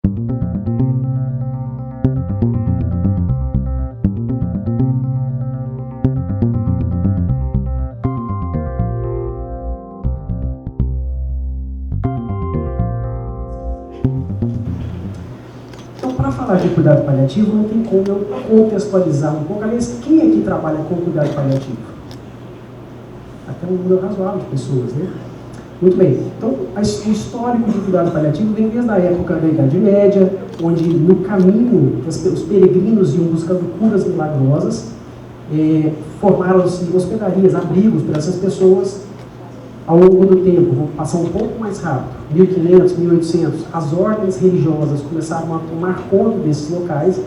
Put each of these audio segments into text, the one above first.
Então, para falar de cuidado paliativo, não tem como eu contextualizar um pouco. Aliás, quem aqui trabalha com cuidado paliativo? Até um número razoável de pessoas, né? Muito bem. Então, o histórico de cuidado paliativo vem desde a época da Idade Média, onde no caminho os peregrinos iam buscando curas milagrosas, formaram-se hospedarias, abrigos para essas pessoas. Ao longo do tempo, vou passar um pouco mais rápido, 1500, 1800, as ordens religiosas começaram a tomar conta desses locais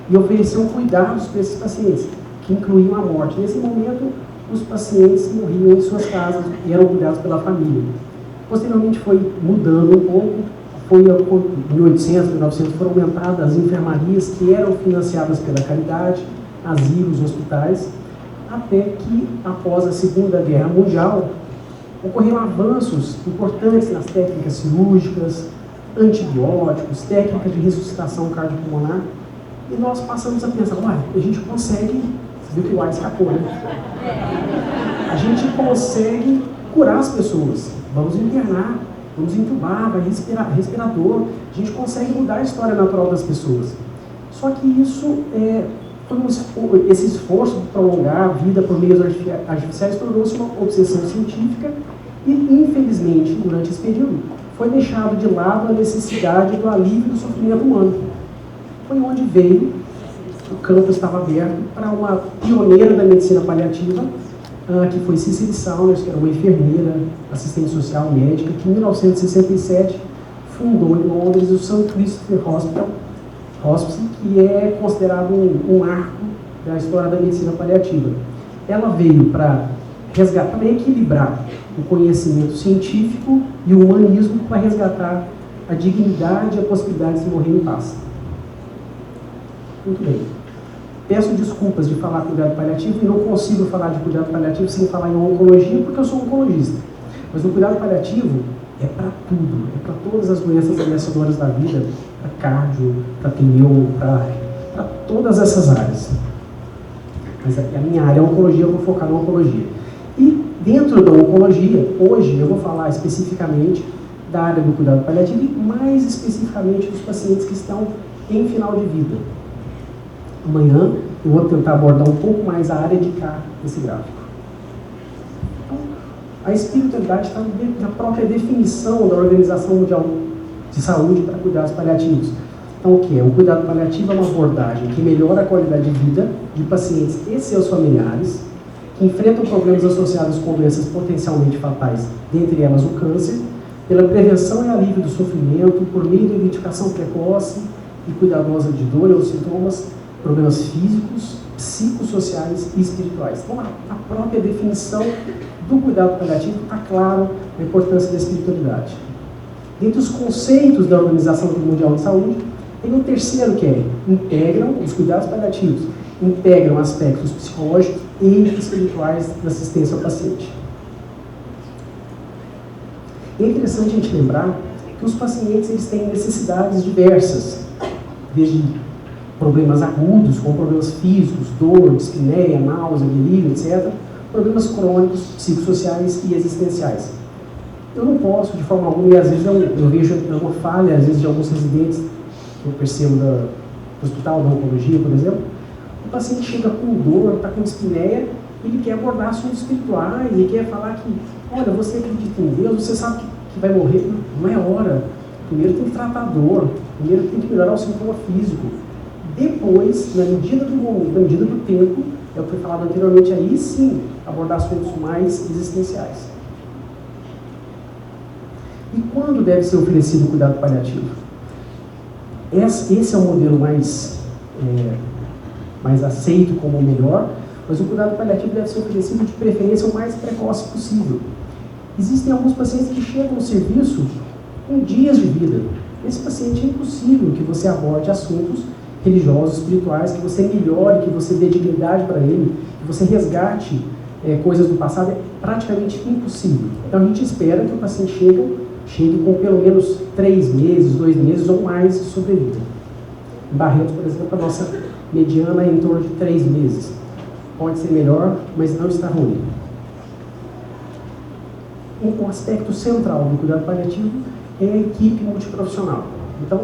e ofereciam cuidados para esses pacientes, que incluíam a morte. Nesse momento, os pacientes morriam em suas casas e eram cuidados pela família. Posteriormente foi mudando um pouco, em 1800, 1900 foram aumentadas as enfermarias que eram financiadas pela caridade, asilos, hospitais, até que, após a Segunda Guerra Mundial, ocorreram avanços importantes nas técnicas cirúrgicas, antibióticos, técnicas de ressuscitação cardiopulmonar, e nós passamos a pensar, olha, a gente consegue, você viu que o ar escapou, né? A gente consegue curar as pessoas, vamos internar, vamos entubar, vai respirador, a gente consegue mudar a história natural das pessoas. Só que isso, esse esforço de prolongar a vida por meios artificiais tornou-se uma obsessão científica e, infelizmente, durante esse período, foi deixado de lado a necessidade do alívio do sofrimento humano. Foi onde veio, o campo estava aberto para uma pioneira da medicina paliativa, que foi Cicely Saunders, que era uma enfermeira, assistente social médica, que em 1967 fundou em Londres o St. Christopher Hospice, que é considerado um marco da história da medicina paliativa. Ela veio para resgatar, para equilibrar o conhecimento científico e o humanismo para resgatar a dignidade e a possibilidade de morrer em paz. Muito bem. Peço desculpas de falar cuidado paliativo e não consigo falar de cuidado paliativo sem falar em oncologia, porque eu sou oncologista. Mas o cuidado paliativo é para tudo, é para todas as doenças ameaçadoras da vida, para cardio, para pneu, para todas essas áreas. Mas a minha área é oncologia, eu vou focar na oncologia. E dentro da oncologia, hoje eu vou falar especificamente da área do cuidado paliativo e mais especificamente dos pacientes que estão em final de vida. Amanhã eu vou tentar abordar um pouco mais a área de cá desse gráfico. Então, a espiritualidade está na própria definição da Organização Mundial de Saúde para cuidados paliativos. Então, o que é? O cuidado paliativo é uma abordagem que melhora a qualidade de vida de pacientes e seus familiares que enfrentam problemas associados com doenças potencialmente fatais, dentre elas o câncer, pela prevenção e alívio do sofrimento, por meio da identificação precoce e cuidadosa de dor ou sintomas, problemas físicos, psicossociais e espirituais. Então, a própria definição do cuidado paliativo está claro a importância da espiritualidade. Dentre os conceitos da Organização Mundial de Saúde, tem um terceiro que é, os cuidados paliativos integram aspectos psicológicos e espirituais da assistência ao paciente. É interessante a gente lembrar que os pacientes eles têm necessidades diversas, desde problemas agudos, como problemas físicos, dor, dispneia, náusea, delírio, etc., problemas crônicos, psicossociais e existenciais. Eu não posso, de forma alguma, e às vezes eu vejo uma falha, às vezes, de alguns residentes, que eu percebo do hospital, da oncologia, por exemplo, o paciente chega com dor, está com dispneia, ele quer abordar assuntos espirituais, ele quer falar que, olha, você acredita em Deus, você sabe que vai morrer, não é hora. Primeiro tem que tratar a dor, primeiro tem que melhorar o sintoma físico. Depois, na medida do momento, na medida do tempo, é o que foi falado anteriormente, aí sim, abordar assuntos mais existenciais. E quando deve ser oferecido o cuidado paliativo? Esse é o modelo mais aceito como o melhor, mas o cuidado paliativo deve ser oferecido de preferência o mais precoce possível. Existem alguns pacientes que chegam no serviço com dias de vida. Esse paciente é impossível que você aborde assuntos religiosos, espirituais, que você melhore, que você dê dignidade para ele, que você resgate coisas do passado, é praticamente impossível. Então a gente espera que o paciente chegue chegue com pelo menos 3 meses, 2 meses ou mais de sobrevida. Em Barretos, por exemplo, a nossa mediana é em torno de 3 meses. Pode ser melhor, mas não está ruim. Um aspecto central do cuidado paliativo é a equipe multiprofissional. Então,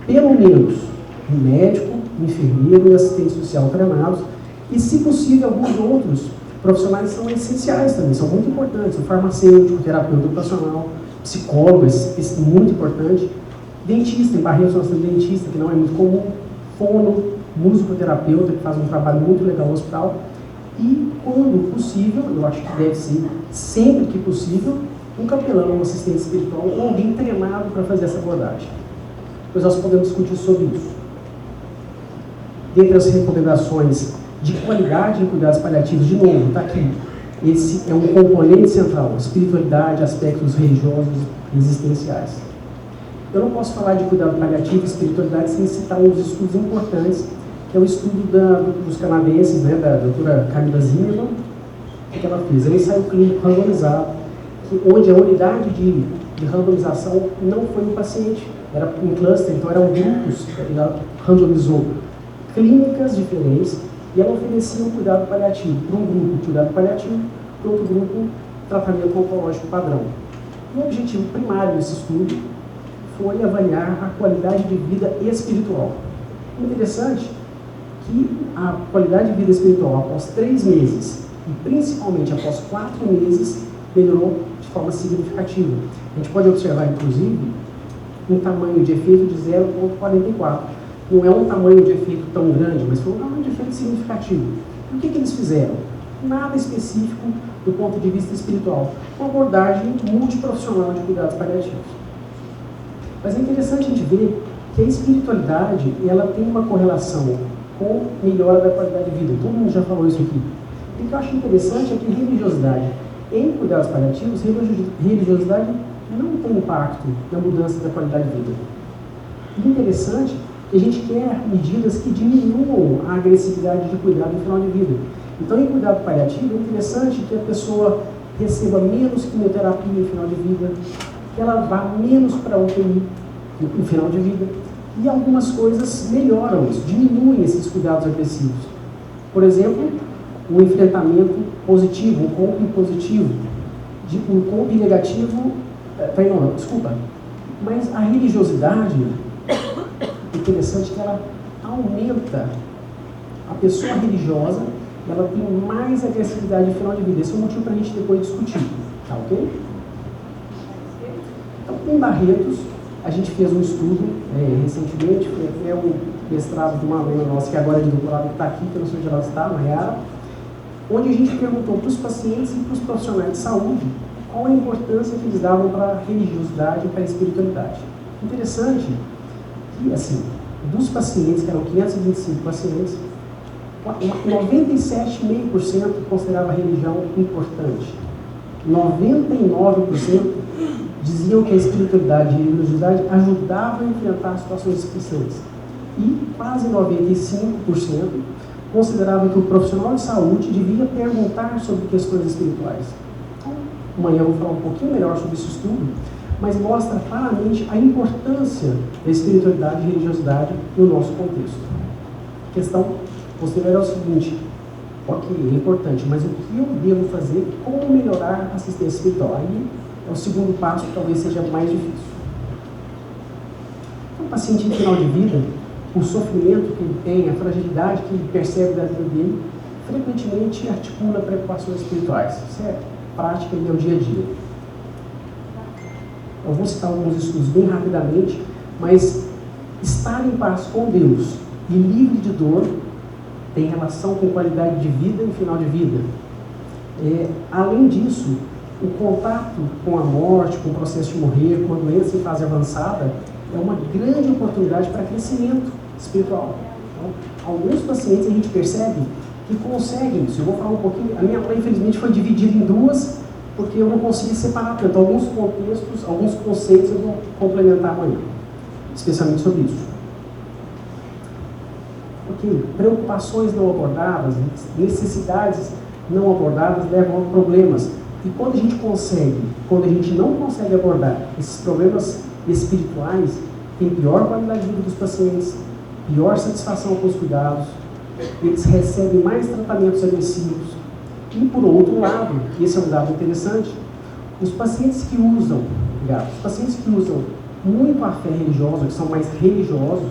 pelo menos um médico, um enfermeiro e assistente social treinados, e, se possível, alguns outros profissionais são essenciais também, são muito importantes. O farmacêutico, o terapeuta ocupacional, psicólogo, esse muito importante. Dentista, em Barretos nós temos dentista, que não é muito comum. Fono, musicoterapeuta, que faz um trabalho muito legal no hospital. E, quando possível, eu acho que deve ser sempre que possível, um capelão, um assistente espiritual ou alguém treinado para fazer essa abordagem. Depois nós podemos discutir sobre isso. Dentre as recomendações de qualidade em cuidados paliativos, de novo, está aqui. Esse é um componente central, espiritualidade, aspectos religiosos e existenciais. Eu não posso falar de cuidado paliativo e espiritualidade sem citar uns estudos importantes, que é o estudo dos canadenses, né, da doutora Camila Zimmerman, que ela fez. É um ensaio clínico randomizado, onde a unidade de randomização não foi um paciente, era um cluster, então eram grupos, ela randomizou clínicas diferentes e ela oferecia um cuidado paliativo. Para um grupo, cuidado paliativo, para outro grupo, tratamento oncológico padrão. O objetivo primário desse estudo foi avaliar a qualidade de vida espiritual. Interessante que a qualidade de vida espiritual após 3 meses e principalmente após 4 meses melhorou de forma significativa. A gente pode observar, inclusive, um tamanho de efeito de 0,44. Não é um tamanho de efeito tão grande, mas foi um tamanho de efeito significativo. E o que eles fizeram? Nada específico do ponto de vista espiritual. Uma abordagem multiprofissional de cuidados paliativos. Mas é interessante a gente ver que a espiritualidade ela tem uma correlação com melhora da qualidade de vida. Todo mundo já falou isso aqui. E o que eu acho interessante é que religiosidade em cuidados paliativos, religiosidade não tem impacto na mudança da qualidade de vida. E interessante que a gente quer medidas que diminuam a agressividade de cuidado no final de vida. Então, em cuidado paliativo, é interessante que a pessoa receba menos quimioterapia no final de vida, que ela vá menos para UTI no final de vida. E algumas coisas melhoram isso, diminuem esses cuidados agressivos. Por exemplo, o enfrentamento positivo, o COMP positivo, o COMP negativo, desculpa, mas a religiosidade, é interessante que ela aumenta a pessoa religiosa, ela tem mais agressividade no final de vida. Esse é um motivo para a gente depois discutir, tá ok? Então, em Barretos, a gente fez um estudo recentemente, foi até o mestrado de uma aluna nossa, que agora é de doutorado, que está aqui, que eu não sei onde ela está, Mayara, onde a gente perguntou para os pacientes e para os profissionais de saúde qual a importância que eles davam para a religiosidade e para a espiritualidade. Interessante que, assim, dos pacientes, que eram 525 pacientes, 97,5% considerava a religião importante. 99% diziam que a espiritualidade e a religiosidade ajudavam a enfrentar situações estressantes. E quase 95% consideravam que o profissional de saúde devia perguntar sobre questões espirituais. Então, amanhã eu vou falar um pouquinho melhor sobre esse estudo, mas mostra claramente a importância da espiritualidade e religiosidade no nosso contexto. A questão posterior é o seguinte: ok, é importante, mas o que eu devo fazer? Como melhorar a assistência espiritual? Aí é o segundo passo, que talvez seja mais difícil. Então, o paciente em final de vida, o sofrimento que ele tem, a fragilidade que ele percebe da vida dele, frequentemente articula preocupações espirituais. Isso é prática e é o dia a dia. Eu vou citar alguns estudos bem rapidamente, mas estar em paz com Deus e livre de dor tem relação com qualidade de vida e final de vida. Além disso, o contato com a morte, com o processo de morrer, com a doença em fase avançada, é uma grande oportunidade para crescimento espiritual. Então, alguns pacientes a gente percebe que conseguem isso. Eu vou falar um pouquinho, a minha aula infelizmente foi dividida em duas, porque eu não consegui separar tanto. Alguns contextos, alguns conceitos eu vou complementar amanhã, especialmente sobre isso. Ok, preocupações não abordadas, necessidades não abordadas levam a problemas. E quando a gente não consegue abordar esses problemas espirituais, tem pior qualidade de vida dos pacientes, pior satisfação com os cuidados, eles recebem mais tratamentos agressivos. E por outro lado, e esse é um dado interessante, os pacientes que usam muito a fé religiosa, que são mais religiosos,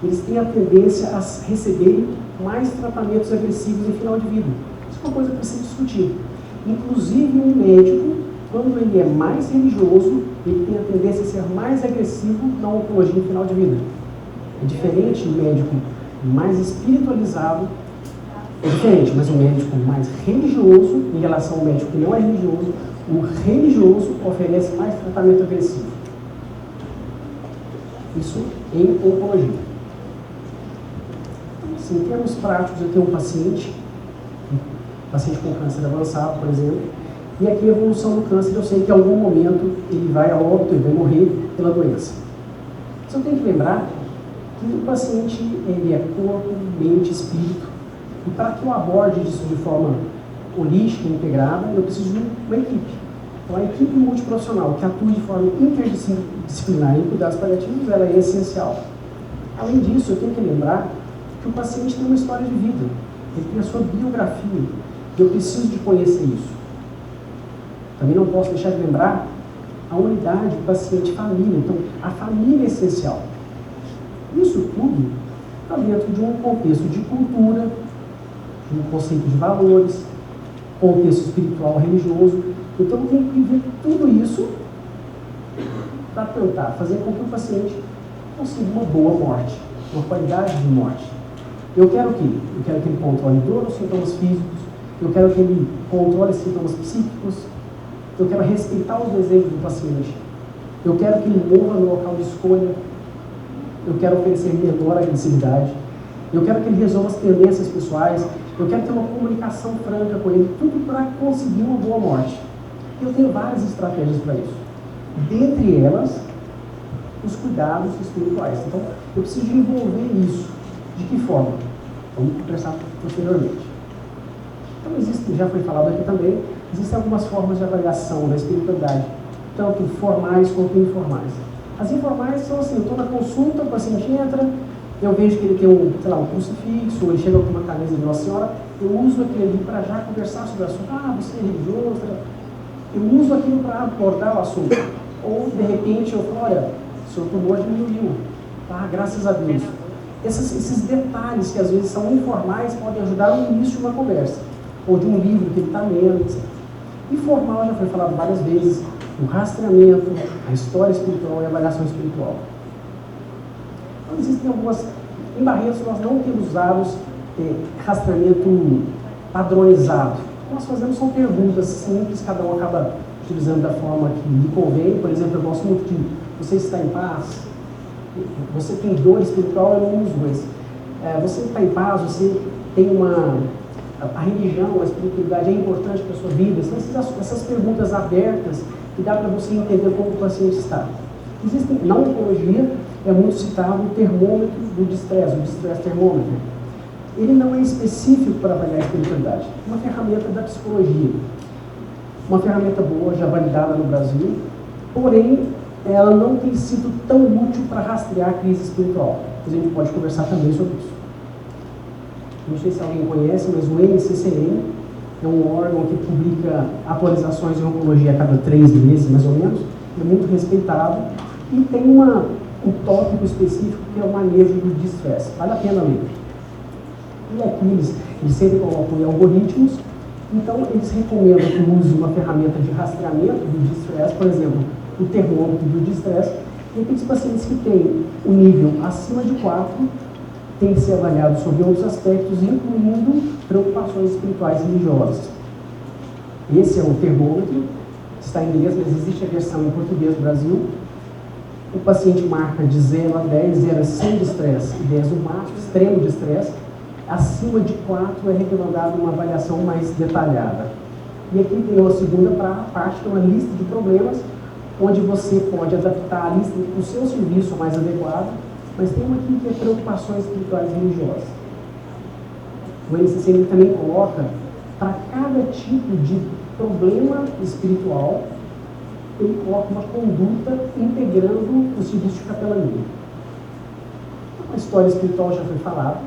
eles têm a tendência a receberem mais tratamentos agressivos em final de vida. Isso é uma coisa para ser discutida. Inclusive, um médico, quando ele é mais religioso, ele tem a tendência a ser mais agressivo na oncologia em final de vida. É diferente do médico mais espiritualizado, é diferente, mas o médico mais religioso, em relação ao médico que não é religioso, o religioso oferece mais tratamento agressivo. Isso em oncologia. Então, assim, em termos práticos, eu tenho um paciente com câncer avançado, por exemplo, e aqui a evolução do câncer, eu sei que em algum momento ele vai a óbito, ele vai morrer pela doença. Mas eu tenho que lembrar que o paciente ele é corpo, mente, espírito, e para que eu aborde isso de forma holística, integrada, eu preciso de uma equipe. Então, a equipe multiprofissional que atua de forma interdisciplinar em cuidados paliativos, ela é essencial. Além disso, eu tenho que lembrar que o paciente tem uma história de vida, ele tem a sua biografia, e eu preciso de conhecer isso. Também não posso deixar de lembrar a unidade paciente-família. Então, a família é essencial. Isso tudo está dentro de um contexto de cultura, de um conceito de valores, contexto espiritual, religioso. Então, eu tenho que ver tudo isso para tentar fazer com que o paciente consiga uma boa morte, uma qualidade de morte. Eu quero o quê? Eu quero que ele controle todos os sintomas físicos, eu quero que ele controle sintomas psíquicos, eu quero respeitar os desejos do paciente, eu quero que ele morra no local de escolha, eu quero oferecer menor agressividade, eu quero que ele resolva as tendências pessoais, eu quero ter uma comunicação franca com ele, tudo para conseguir uma boa morte. Eu tenho várias estratégias para isso. Dentre elas, os cuidados espirituais. Então, eu preciso de envolver isso. De que forma? Vamos conversar posteriormente. Então, já foi falado aqui também, existem algumas formas de avaliação da espiritualidade, tanto formais quanto informais. As informais são assim, eu estou na consulta, o paciente entra, eu vejo que ele tem um crucifixo, ou ele chega com uma camisa de Nossa Senhora, eu uso aquilo ali para já conversar sobre o assunto. Ah, você é religioso, eu uso aquilo para abordar o assunto. Ou, de repente, eu falo, olha, seu tumor diminuiu, tá? Graças a Deus. Esses detalhes que às vezes são informais podem ajudar no início de uma conversa, ou de um livro que ele está lendo, etc. E formal já foi falado várias vezes, o rastreamento, a história espiritual e a avaliação espiritual. Então, existem algumas... Em Barretos, nós não temos usado rastreamento padronizado. O que nós fazemos são perguntas simples, cada um acaba utilizando da forma que lhe convém. Por exemplo, eu gosto muito de você está em paz, você tem dor espiritual, eu não uso, mas você está em paz, você tem a religião, a espiritualidade é importante para a sua vida. São essas perguntas abertas que dá para você entender como o paciente está. Na oncologia, é muito citado o termômetro do distress, o distress termômetro. Ele não é específico para avaliar a espiritualidade, é uma ferramenta da psicologia. Uma ferramenta boa, já validada no Brasil, porém, ela não tem sido tão útil para rastrear a crise espiritual. A gente pode conversar também sobre isso. Não sei se alguém conhece, mas o NCCN é um órgão que publica atualizações de oncologia a cada 3 meses, mais ou menos. É muito respeitado e tem um tópico específico que é o manejo do distress. Vale a pena ler. E aqui eles sempre colocam em algoritmos, então eles recomendam que use uma ferramenta de rastreamento do distress, por exemplo, o termômetro do distress, e aqueles pacientes que têm o nível acima de 4 têm que ser avaliados sobre outros aspectos, incluindo preocupações espirituais e religiosas. Esse é o termômetro, está em inglês, mas existe a versão em português do Brasil. O paciente marca de 0 a 10, 0 é sem distress e 10 o máximo, extremo de estresse. Acima de 4 é recomendado uma avaliação mais detalhada. E aqui tem uma segunda parte, que é uma lista de problemas, onde você pode adaptar a lista para o seu serviço mais adequado, mas tem uma aqui que é preocupações espirituais e religiosas. O NCCN também coloca, para cada tipo de problema espiritual, ele coloca uma conduta integrando o serviço de capelania. A história espiritual já foi falada,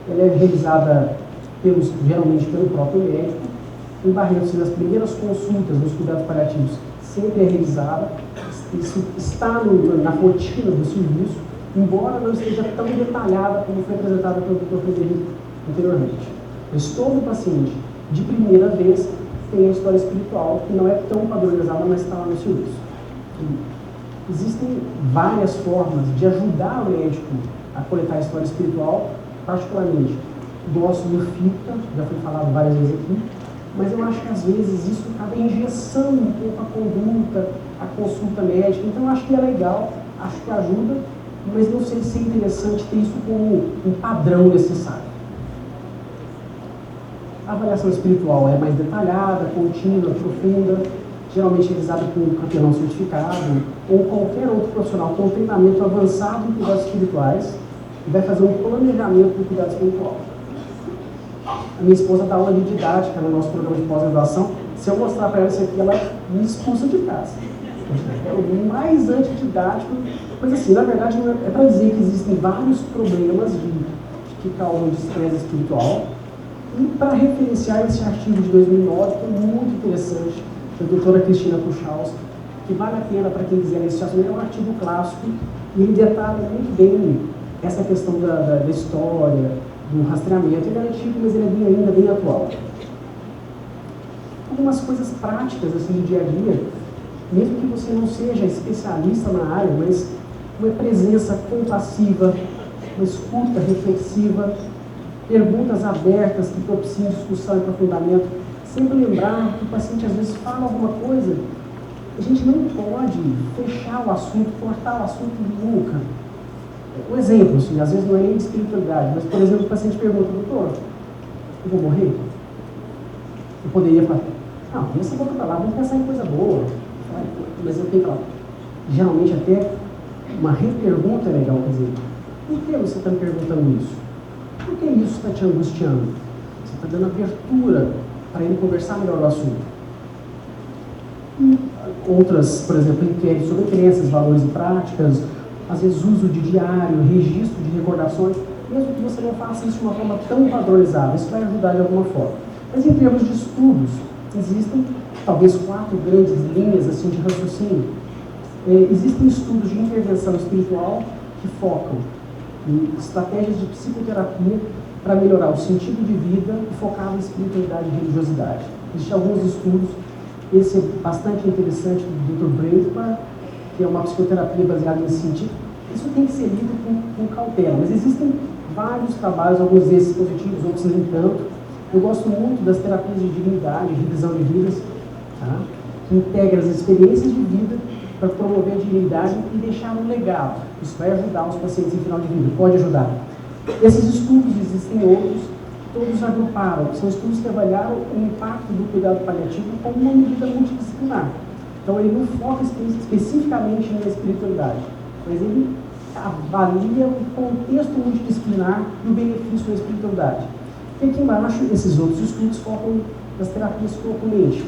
ela é realizada geralmente pelo próprio médico. Em Barretos, nas primeiras consultas nos cuidados paliativos, sempre é realizada. Isso está na rotina do serviço, embora não esteja tão detalhada como foi apresentada pelo Dr. Frederico anteriormente. Mas todo paciente, de primeira vez, tem a história espiritual, que não é tão padronizada, mas está lá no serviço. E existem várias formas de ajudar o médico a coletar a história espiritual, particularmente gosto do FICA, já foi falado várias vezes aqui, mas eu acho que às vezes isso acaba engessando um pouco a conduta, a consulta médica. Então eu acho que é legal, acho que ajuda, mas não sei se é interessante ter isso como um padrão necessário. A avaliação espiritual é mais detalhada, contínua, profunda, geralmente realizada por um capelão certificado ou qualquer outro profissional com treinamento avançado em cuidados espirituais e vai fazer um planejamento do cuidado espiritual. A minha esposa dá aula de didática no nosso programa de pós-graduação. Se eu mostrar para ela isso aqui, ela me expulsa de casa. É o mais antididático, mas assim, na verdade, é para dizer que existem vários problemas que causam destreza espiritual. E para referenciar esse artigo de 2009, que é muito interessante, da doutora Cristina Kuchalski, que vale a pena para quem quiser ler esse assunto, é um artigo clássico e ele detalha muito bem essa questão da história, do rastreamento. Ele é antigo, mas ele é ainda bem atual. Algumas coisas práticas assim, do dia a dia, mesmo que você não seja especialista na área, mas uma presença compassiva, uma escuta reflexiva, perguntas abertas que propiciam discussão e aprofundamento. Sempre lembrar que o paciente às vezes fala alguma coisa, a gente não pode fechar o assunto, cortar o assunto nunca. Um exemplo, assim, às vezes não é nem de espiritualidade, mas, por exemplo, o paciente pergunta: doutor, eu vou morrer? Eu poderia falar: não, deixa essa boca para lá, vamos pensar em coisa boa. Mas eu tenho que falar. Geralmente até uma repergunta é legal, quer dizer, por que você está me perguntando isso? Por que isso está te angustiando? Você está dando abertura para ele conversar melhor o assunto. E outras, por exemplo, inquéritos sobre crenças, valores e práticas, às vezes uso de diário, registro de recordações, mesmo que você não faça isso de uma forma tão padronizada, isso vai ajudar de alguma forma. Mas em termos de estudos, existem talvez 4 grandes linhas assim, de raciocínio. Existem estudos de intervenção espiritual que focam em estratégias de psicoterapia para melhorar o sentido de vida e focar na espiritualidade e religiosidade. Existem alguns estudos, esse é bastante interessante, do Dr. Breitman, que é uma psicoterapia baseada em sentido. Isso tem que ser lido com cautela, mas existem vários trabalhos, alguns desses positivos, outros nem tanto. Eu gosto muito das terapias de dignidade, revisão de vidas, tá? Que integra as experiências de vida para promover a dignidade e deixar um legado. Isso vai ajudar os pacientes em final de vida, pode ajudar. Esses estudos, existem outros, todos agruparam, são estudos que avaliaram o impacto do cuidado paliativo como uma medida multidisciplinar. Então ele não foca especificamente na espiritualidade, mas ele avalia o contexto multidisciplinar e o benefício da espiritualidade. E aqui embaixo, esses outros estudos focam nas terapias corpo mente,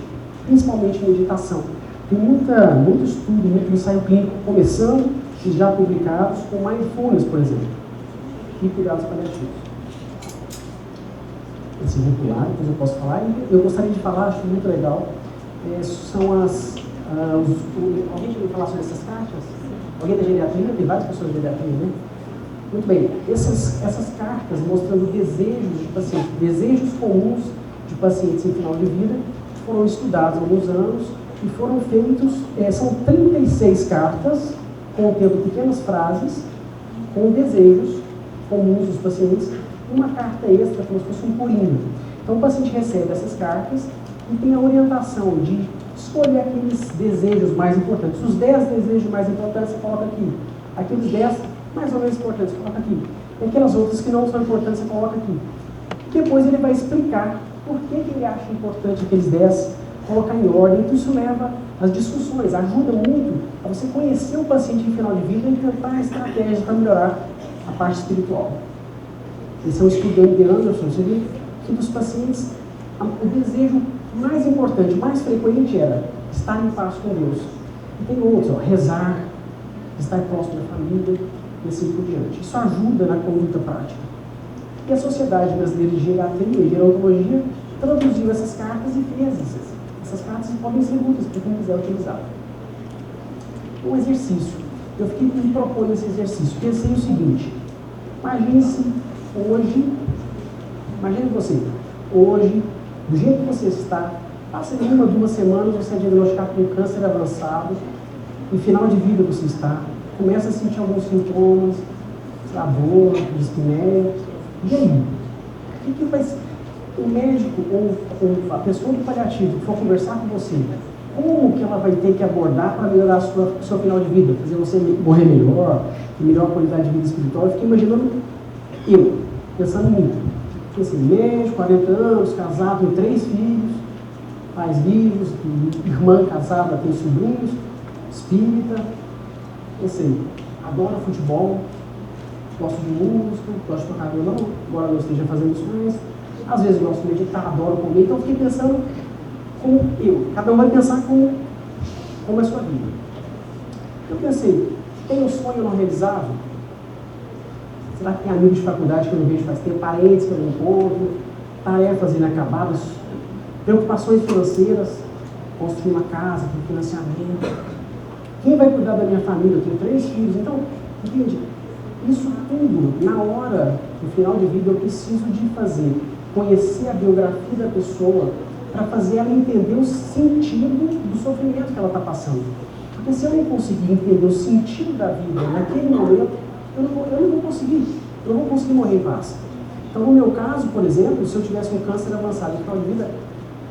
principalmente meditação. Tem muito estudo, muito ensaio clínico começando e já publicados com mindfulness, por exemplo, e cuidados paliativos. Esse popular, depois eu posso falar. E eu gostaria de falar, acho muito legal, são as... alguém já ouviu falar sobre essas cartas? Alguém da geriatria? Tem várias pessoas da geriatria, né? Muito bem. Essas cartas mostrando desejos de pacientes, desejos comuns de pacientes em final de vida, foram estudados há alguns anos e foram feitos, são 36 cartas, contendo pequenas frases, com desejos comuns dos pacientes, e uma carta extra, como se fosse um purinho. Então o paciente recebe essas cartas e tem a orientação de escolher aqueles desejos mais importantes. Os 10 desejos mais importantes você coloca aqui. Aqueles 10 mais ou menos importantes você coloca aqui. E aquelas outras que não são importantes você coloca aqui. E depois ele vai explicar por que ele acha importante aqueles 10, colocar em ordem. Então isso leva às discussões, ajuda muito a você conhecer o paciente em final de vida e tentar estratégias para melhorar a parte espiritual. Esse é um estudo do M.D. Anderson, você vê que dos pacientes o desejo O mais importante, o mais frequente era estar em paz com Deus. E tem outros, rezar, estar próximo da família e assim por diante. Isso ajuda na conduta prática. E a Sociedade Brasileira de Geriatria e Gerontologia traduziu essas cartas e fez essas cartas podem ser úteis para quem quiser utilizar. Um exercício. Eu fiquei me propondo esse exercício. Pensei o seguinte: imagine-se hoje, imagine você, hoje, do jeito que você está, passa em 1 ou 2 semanas, você é diagnosticado com câncer avançado, em final de vida você está, começa a sentir alguns sintomas, a dor, dispneia. E aí? O que vai ser? O médico ou a pessoa do paliativo que for conversar com você, como que ela vai ter que abordar para melhorar o seu final de vida? Fazer você morrer melhor, ter melhor qualidade de vida espiritual? Eu fiquei imaginando eu, pensando em mim. Assim, médico, 40 anos, casado, tem 3 filhos, pais vivos, irmã casada, tem sobrinhos, espírita, assim, adora futebol, gosto de música, gosto de tocar violão, embora não esteja fazendo isso mais. Às vezes gosto de meditar, adoro comer, então eu fiquei pensando como eu. Cada um vai pensar como é a sua vida. Eu pensei, tem um sonho não realizável? Será que tem amigos de faculdade que eu não vejo faz tempo, parentes que eu não encontro, tarefas inacabadas, preocupações financeiras, construir uma casa, ter financiamento? Quem vai cuidar da minha família? Eu tenho 3 filhos, então, entende? Isso tudo, na hora, no final de vida, eu preciso de fazer, conhecer a biografia da pessoa, para fazer ela entender o sentido do sofrimento que ela está passando. Porque se eu não conseguir entender o sentido da vida naquele momento, eu não vou conseguir morrer em paz. Então, no meu caso, por exemplo, se eu tivesse um câncer avançado no final de vida,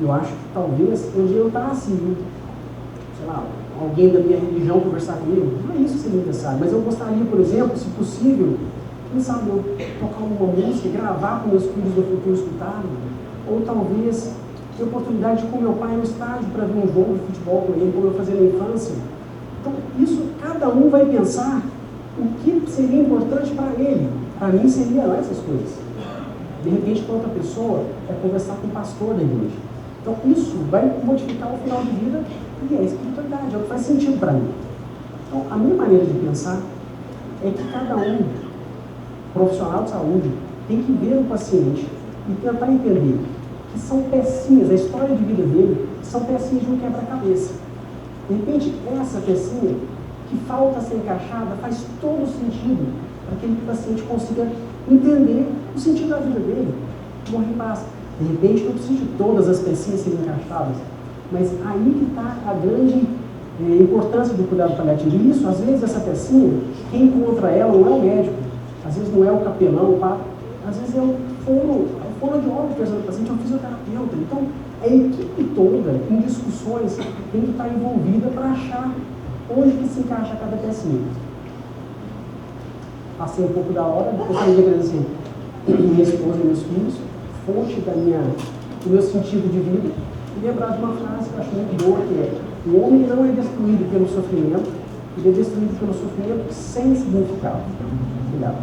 eu acho que talvez eu adiantasse, sei lá, alguém da minha religião conversar comigo. Não é isso que seria necessário, mas eu gostaria, por exemplo, se possível, quem sabe eu tocar uma música, gravar com meus filhos do futuro escutarem, ou talvez ter oportunidade de ir com meu pai no estádio para ver um jogo de futebol com ele, como eu fazia na infância. Então, isso, cada um vai pensar o que seria importante para ele. Para mim, seria essas coisas. De repente, para outra pessoa, é conversar com o pastor da igreja. Então, isso vai modificar o final de vida e é a espiritualidade, é o que faz sentido para mim. Então, a minha maneira de pensar é que cada um, profissional de saúde, tem que ver o paciente e tentar entender que são pecinhas, a história de vida dele são pecinhas de um quebra-cabeça. De repente, essa pecinha que falta ser encaixada faz todo sentido para que aquele paciente consiga entender o sentido da vida dele, morrer em paz. De repente, não precisa de todas as pecinhas serem encaixadas, mas aí que está a grande importância do cuidado paliativo. E isso, às vezes, essa pecinha, quem encontra ela não é o médico, às vezes não é o capelão, o papo, às vezes é o fonoaudiólogo que ajuda o paciente, é o fisioterapeuta. Então, a equipe toda, em discussões, tem que estar envolvida para achar onde que se encaixa cada pecinha. Passei um pouco da hora, gostaria de agradecer minha esposa e meus filhos, fonte do meu sentido de vida, e lembrar de uma frase que eu acho muito boa, que é: o homem não é destruído pelo sofrimento, ele é destruído pelo sofrimento sem significado. Obrigado.